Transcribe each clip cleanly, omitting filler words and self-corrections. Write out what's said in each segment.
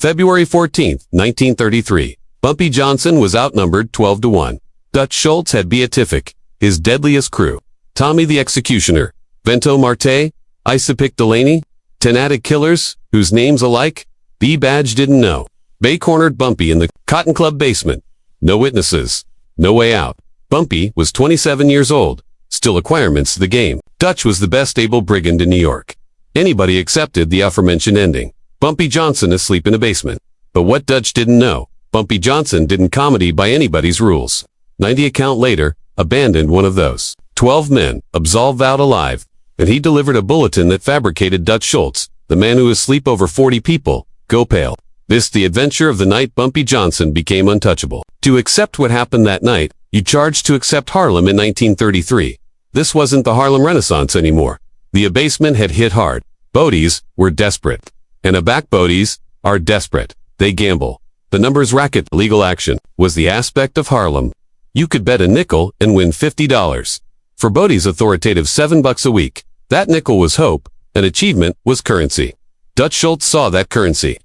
February 14, 1933. Bumpy Johnson was outnumbered 12-1. Dutch Schultz had beatific, his deadliest crew. Tommy the Executioner, Vento Marte, Isapic Delaney, 10 attic killers, whose names alike, B. Badge didn't know. They cornered Bumpy in the Cotton Club basement. No witnesses. No way out. Bumpy was 27 years old. Still acquirements to the game. Dutch was the best able brigand in New York. Anybody accepted the aforementioned ending. Bumpy Johnson asleep in a basement. But what Dutch didn't know, Bumpy Johnson didn't comedy by anybody's rules. 90 account later, abandoned one of those. 12 men, absolved out alive, and he delivered a bulletin that fabricated Dutch Schultz, the man who asleep over 40 people, go pale. This the adventure of the night Bumpy Johnson became untouchable. To accept what happened that night, you charged to accept Harlem in 1933. This wasn't the Harlem Renaissance anymore. The abasement had hit hard. Bodies were desperate. And aback bodies are desperate. They gamble. The numbers racket legal action was the aspect of Harlem. You could bet a nickel and win $50. For Bodie's authoritative $7 a week, that nickel was hope, and achievement was currency. Dutch Schultz saw that currency.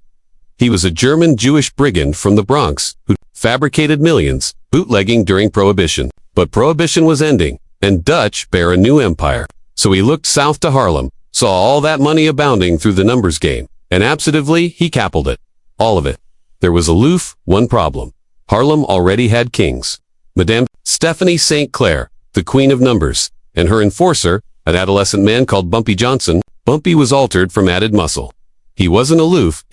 He was a German Jewish brigand from the Bronx who fabricated millions, bootlegging during Prohibition. But Prohibition was ending, and Dutch bare a new empire. So he looked south to Harlem, saw all that money abounding through the numbers game, and absolutely he capped it. All of it. There was aloof, one problem. Harlem already had kings. Madame Stephanie St. Clair, the queen of numbers, and her enforcer, an adolescent man called Bumpy Johnson. Bumpy was altered from added muscle. He wasn't aloof,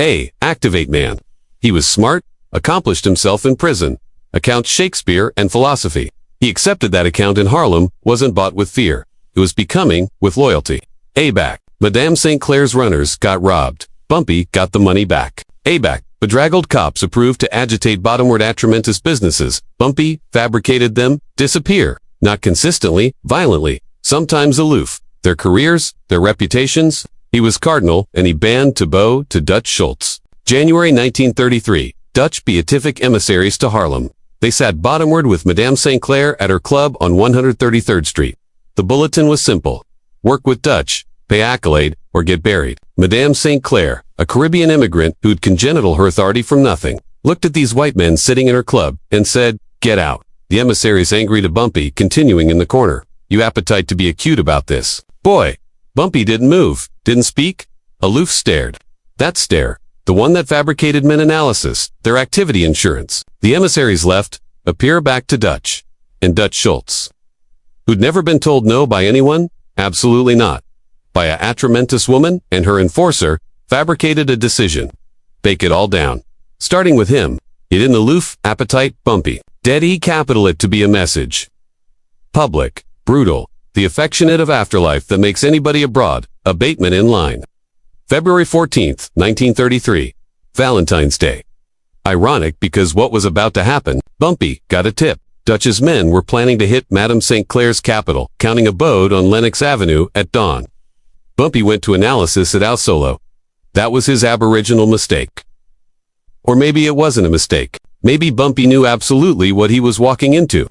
activate man. He was smart, accomplished himself in prison, account Shakespeare and philosophy. He accepted that account in Harlem wasn't bought with fear. It was becoming with loyalty. Back. Madame St. Clair's runners got robbed. Bumpy got the money back. Back. Bedraggled cops approved to agitate bottomward atramentous businesses. Bumpy fabricated them, disappear. Not consistently, violently, sometimes aloof. Their careers, their reputations. He was cardinal, and he banned to bow to Dutch Schultz. January 1933. Dutch beatific emissaries to Harlem. They sat bottomward with Madame St. Clair at her club on 133rd Street. The bulletin was simple. Work with Dutch, pay accolade, or get buried. Madame St. Clair, a Caribbean immigrant who'd congenital her authority from nothing, looked at these white men sitting in her club and said, get out. The emissaries angry to Bumpy, continuing in the corner. You appetite to be acute about this. Boy. Bumpy didn't move, didn't speak. Aloof stared. That stare. The one that fabricated men analysis, their activity insurance. The emissaries left, appear back to Dutch. And Dutch Schultz. Who'd never been told no by anyone? Absolutely not. By a atramentous woman and her enforcer, fabricated a decision. Bake it all down. Starting with him, it in aloof, appetite, Bumpy. Dead capital it to be a message. Public, brutal, the affectionate of afterlife that makes anybody abroad, abatement in line. February 14th, 1933. Valentine's Day. Ironic because what was about to happen, Bumpy got a tip. Dutch's men were planning to hit Madame St. Clair's capital, counting abode on Lenox Avenue at dawn. Bumpy went to analysis at Al Solo. That was his aboriginal mistake. Or maybe it wasn't a mistake. Maybe Bumpy knew absolutely what he was walking into.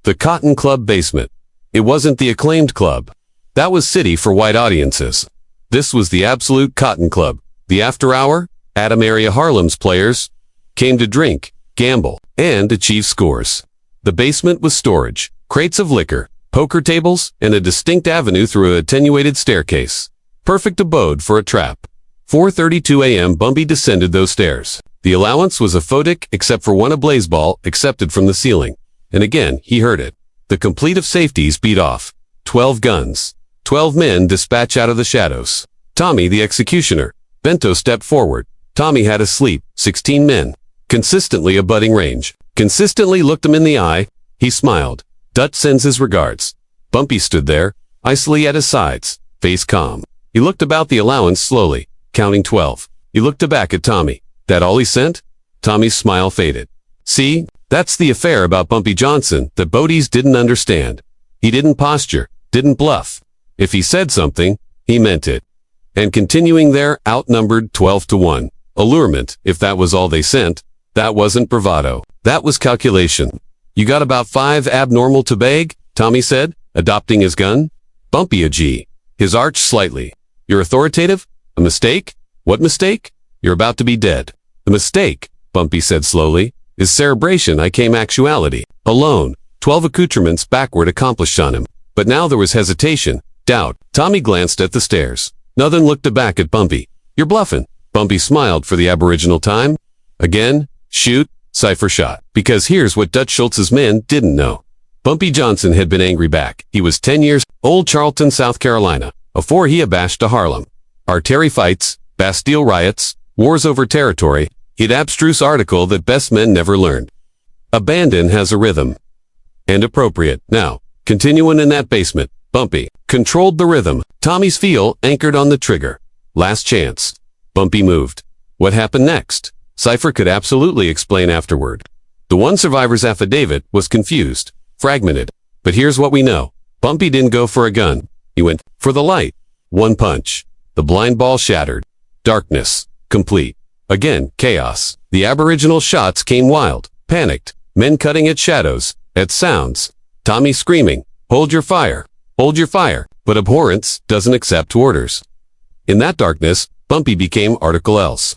The Cotton Club basement. It wasn't the acclaimed club. That was city for white audiences. This was the absolute Cotton Club. The after hour, Adam area Harlem's players came to drink, gamble, and achieve scores. The basement was storage, crates of liquor, poker tables, and a distinct avenue through an attenuated staircase. Perfect abode for a trap. 4:32 a.m. Bumpy descended those stairs. The allowance was a photic except for one ablaze ball accepted from the ceiling. And again, he heard it. The complete of safeties beat off. 12 guns. 12 men dispatch out of the shadows. Tommy the Executioner. Bento stepped forward. Tommy had asleep. 16 men. Consistently abutting range. Consistently looked him in the eye. He smiled. Dutch sends his regards. Bumpy stood there, icily at his sides, face calm. He looked about the allowance slowly, counting 12. He looked back at Tommy. That all he sent? Tommy's smile faded. See, that's the affair about Bumpy Johnson that Bodies didn't understand. He didn't posture, didn't bluff. If he said something, he meant it. And continuing there, outnumbered 12-1. Allurement, if that was all they sent, that wasn't bravado. That was calculation. You got about 5 abnormal to beg, Tommy said, adopting his gun. Bumpy a G. His arch slightly. You're authoritative? A mistake? What mistake? You're about to be dead. The mistake, Bumpy said slowly, is cerebration I came actuality. Alone, 12 accoutrements backward accomplished on him. But now there was hesitation, doubt. Tommy glanced at the stairs. Nothing looked back at Bumpy. You're bluffing. Bumpy smiled for the aboriginal time. Again, shoot, cipher shot. Because here's what Dutch Schultz's men didn't know. Bumpy Johnson had been angry back. He was 10 years old, Charleston, South Carolina, before he abashed to Harlem. Artery fights, Bastille riots, wars over territory, he'd abstruse article that best men never learned. Abandon has a rhythm. And appropriate. Now, continuing in that basement, Bumpy controlled the rhythm. Tommy's feel anchored on the trigger. Last chance. Bumpy moved. What happened next? Cipher could absolutely explain afterward. The one survivor's affidavit was confused, fragmented. But here's what we know. Bumpy didn't go for a gun. He went for the light. One punch. The blind ball shattered. Darkness. Complete. Again, chaos. The aboriginal shots came wild, panicked. Men cutting at shadows, at sounds. Tommy screaming, hold your fire, hold your fire. But abhorrence doesn't accept orders. In that darkness, Bumpy became Article Else.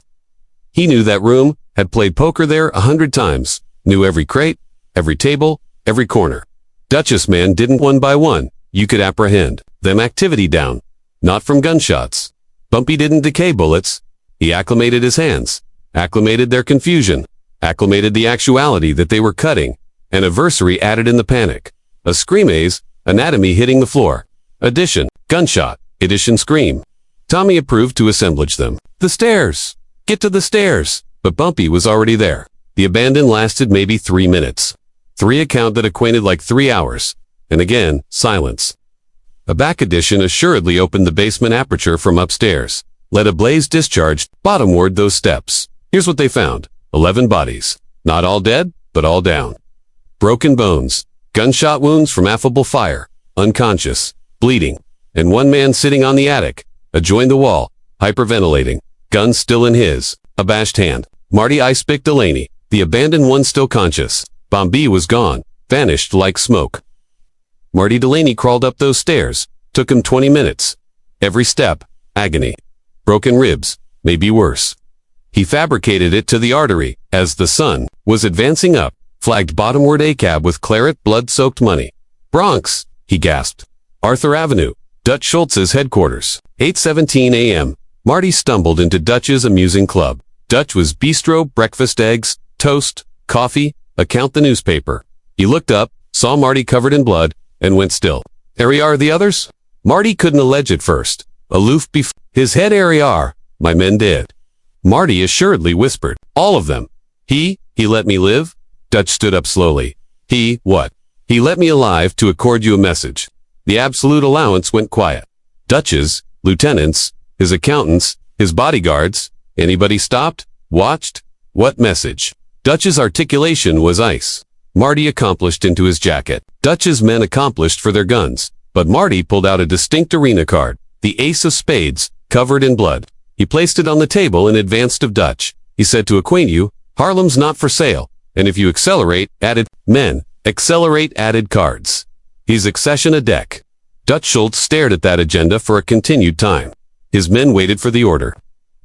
He knew that room, had played poker there 100 times, knew every crate, every table, every corner. Duchess man didn't one by one. You could apprehend them activity down. Not from gunshots. Bumpy didn't decay bullets. He acclimated his hands, acclimated their confusion, acclimated the actuality that they were cutting. An adversary added in the panic. A screamaze, anatomy hitting the floor. Addition, gunshot, addition scream. Tommy approved to assemblage them. The stairs! Get to the stairs! But Bumpy was already there. The abandon lasted maybe 3 minutes. 3 account that acquainted like 3 hours. And again, silence. A back addition assuredly opened the basement aperture from upstairs. Let a blaze discharge bottomward those steps. Here's what they found. 11 bodies. Not all dead, but all down. Broken bones. Gunshot wounds from affable fire. Unconscious. Bleeding. And one man sitting on the attic. Adjoined the wall. Hyperventilating. Gun still in his abashed hand. Marty Icepick Delaney. The abandoned one still conscious. Bumpy was gone. Vanished like smoke. Marty Delaney crawled up those stairs. Took him 20 minutes. Every step. Agony. Broken ribs, maybe worse. He fabricated it to the artery, as the sun was advancing up, flagged bottomward a cab with claret blood-soaked money. Bronx, he gasped. Arthur Avenue, Dutch Schultz's headquarters. 8:17 a.m. Marty stumbled into Dutch's amusing club. Dutch was bistro, breakfast eggs, toast, coffee, account the newspaper. He looked up, saw Marty covered in blood, and went still. "Are are the others?" Marty couldn't allege at first. Aloof his head are, my men did. Marty assuredly whispered, all of them. He let me live? Dutch stood up slowly. What? He let me alive to accord you a message. The absolute allowance went quiet. Dutch's, lieutenants, his accountants, his bodyguards, anybody stopped, watched? What message? Dutch's articulation was ice. Marty accomplished into his jacket. Dutch's men accomplished for their guns. But Marty pulled out a distinct arena card. The ace of spades, covered in blood. He placed it on the table in advance of Dutch. He said to acquaint you, Harlem's not for sale, and if you accelerate, added, men, accelerate added cards. His accession a deck. Dutch Schultz stared at that agenda for a continued time. His men waited for the order.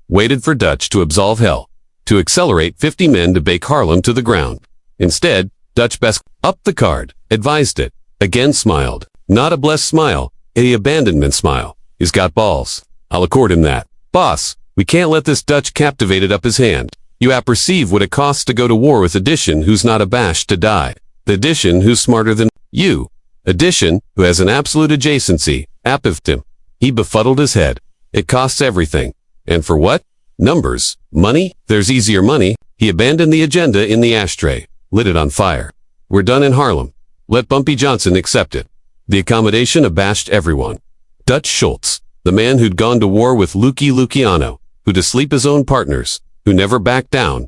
Waited for Dutch to absolve hell. To accelerate 50 men to bake Harlem to the ground. Instead, Dutch best up the card, advised it, again smiled. Not a blessed smile, a abandonment smile. He's got balls. I'll accord him that. Boss, we can't let this Dutch captivated up his hand. You apperceive what it costs to go to war with Addition who's not abashed to die. The Addition who's smarter than you. Addition, who has an absolute adjacency, apived him. He befuddled his head. It costs everything. And for what? Numbers. Money? There's easier money. He abandoned the agenda in the ashtray. Lit it on fire. We're done in Harlem. Let Bumpy Johnson accept it. The accommodation abashed everyone. Dutch Schultz, the man who'd gone to war with Luciano, who'd asleep his own partners, who never backed down.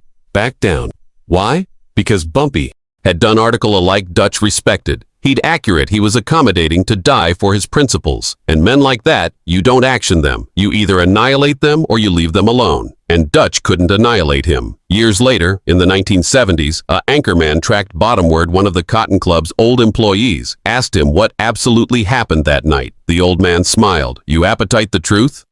Why? Because Bumpy had done article alike Dutch respected. He'd accurate he was accommodating to die for his principles. And men like that, you don't action them. You either annihilate them or you leave them alone. And Dutch couldn't annihilate him. Years later, in the 1970s, a anchorman tracked bottomward one of the Cotton Club's old employees, asked him what absolutely happened that night. The old man smiled. You appetite the truth?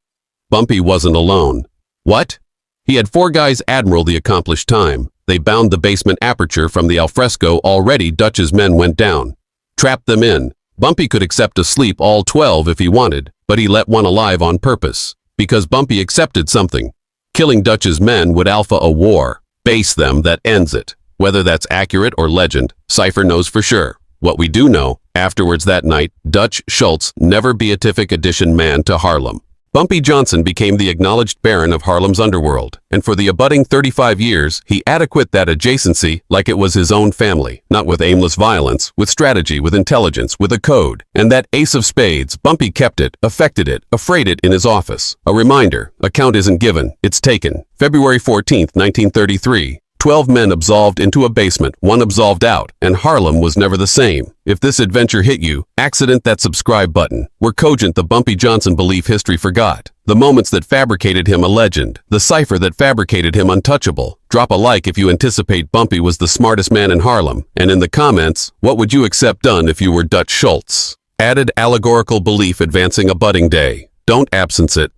Bumpy wasn't alone. What? He had 4 guys admiral the accomplished time. They bound the basement aperture from the alfresco already Dutch's men went down. Trapped them in. Bumpy could accept to sleep all 12 if he wanted, but he let one alive on purpose. Because Bumpy accepted something. Killing Dutch's men would alpha a war. Base them that ends it. Whether that's accurate or legend, Cypher knows for sure. What we do know, afterwards that night, Dutch Schultz never beatific edition man to Harlem. Bumpy Johnson became the acknowledged baron of Harlem's underworld, and for the abutting 35 years, he adequate that adjacency like it was his own family, not with aimless violence, with strategy, with intelligence, with a code. And that ace of spades, Bumpy kept it, affected it, afraid it in his office. A reminder, account isn't given, it's taken. February 14th, 1933. 12 men absolved into a basement, 1 absolved out, and Harlem was never the same. If this adventure hit you, accident that subscribe button. We're cogent the Bumpy Johnson belief history forgot. The moments that fabricated him a legend. The cipher that fabricated him untouchable. Drop a like if you anticipate Bumpy was the smartest man in Harlem. And in the comments, what would you accept done if you were Dutch Schultz? Added allegorical belief advancing a budding day. Don't absence it.